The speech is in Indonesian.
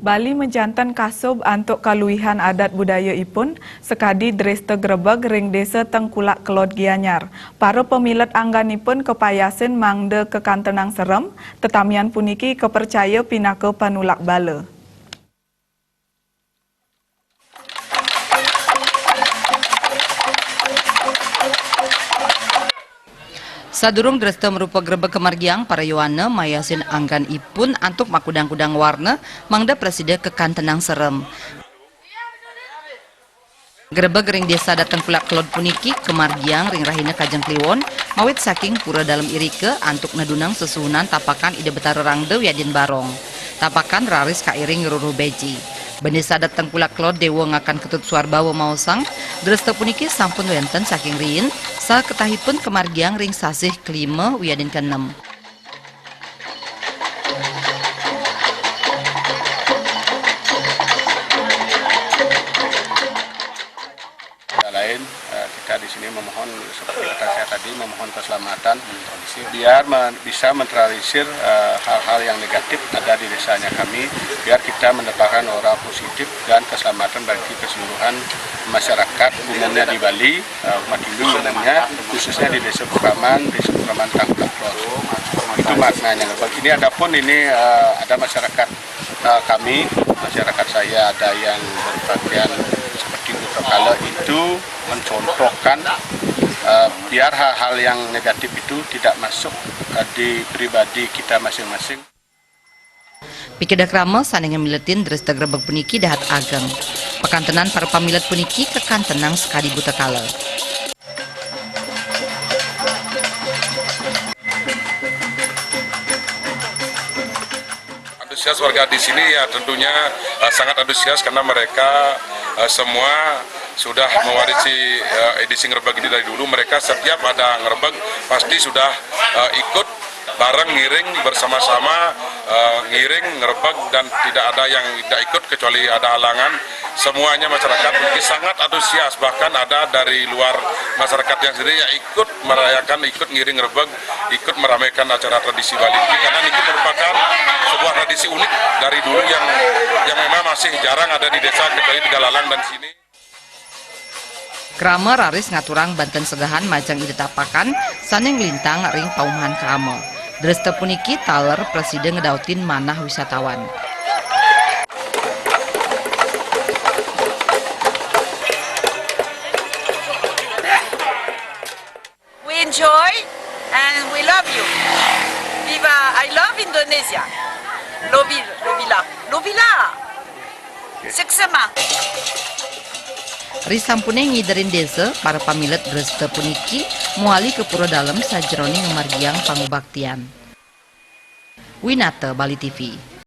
Bali menjantan kasub antuk kaluihan adat budaya ipun sekadi dreste grebeg ring desa Tengkulak Kelod Gianyar. Para pemilet angganipun kepayasin mangde kekantenang serem, tetamian puniki kepercaya pinaka panulak bala. Sadurung dresta merupa grebeg kemargiang para Yohana mayasin anggan ipun antuk makudang-kudang warna mangda presiden kekantenang serem. Grebeg ring desa datang Tengkulak Kelod puniki kemargiang ring rahina kajeng kliwon mawit saking pura dalam irike antuk nadunang sesuhunan tapakan ide betara rangde wiadin barong. Tapakan raris kairing ruru beji. Bendesa datang Tengkulak Kelod dewa ngakan ketut suar bawa mausang dresta puniki sampun wenten saking rin sa ketahipun kemargiang ring sasih kelima wiadin keenem. Lain kita di sini memohon seperti kata saya tadi memohon keselamatan biar bisa menetralisir hal-hal yang negatif ada di desanya kami biar kita mendapatkan aura positif dan keselamatan bagi keseluruhan masyarakat umumnya di Bali, umat Hindu umumnya khususnya di Desa Bukaman Tengkulak Kelod. Itu maknanya. Ini adapun ini ada masyarakat kami, masyarakat saya ada yang berpakaian seperti Utokala itu mencontohkan biar hal-hal yang negatif itu tidak masuk di pribadi kita masing-masing. Pikedak rama sanengan miletin dresta grebeg puniki dahat ageng. Pekantenan para pamilet puniki kekantenang sekadi buta kala. Antusias warga di sini ya tentunya sangat antusias karena mereka semua sudah mewarisi edisi ngerebeg ini dari dulu. Mereka setiap ada ngerebeg pasti sudah ikut bareng ngiring bersama-sama ngiring ngerebeg dan tidak ada yang tidak ikut kecuali ada halangan. Semuanya masyarakat mungkin sangat antusias, bahkan ada dari luar masyarakat yang sendiri yang ikut merayakan, ikut ngiring ngerebeg, ikut meramaikan acara tradisi Bali ini karena ini merupakan sebuah tradisi unik dari dulu yang memang masih jarang ada di desa kecuali Tegalalang dan sini. Krama raris ngaturang Banten segahan majang ide tapakan saneng lintang ring paumahan krama. Dresta puniki taler presiden ngedautin manah wisatawan. We enjoy and we love you. Viva, I love Indonesia. Lovila. Seksama. Risampune ngiderin desa para pamilet dresta puniki muali ke pura dalam sajeroni ngemargiang pangubaktian. Winata Bali TV.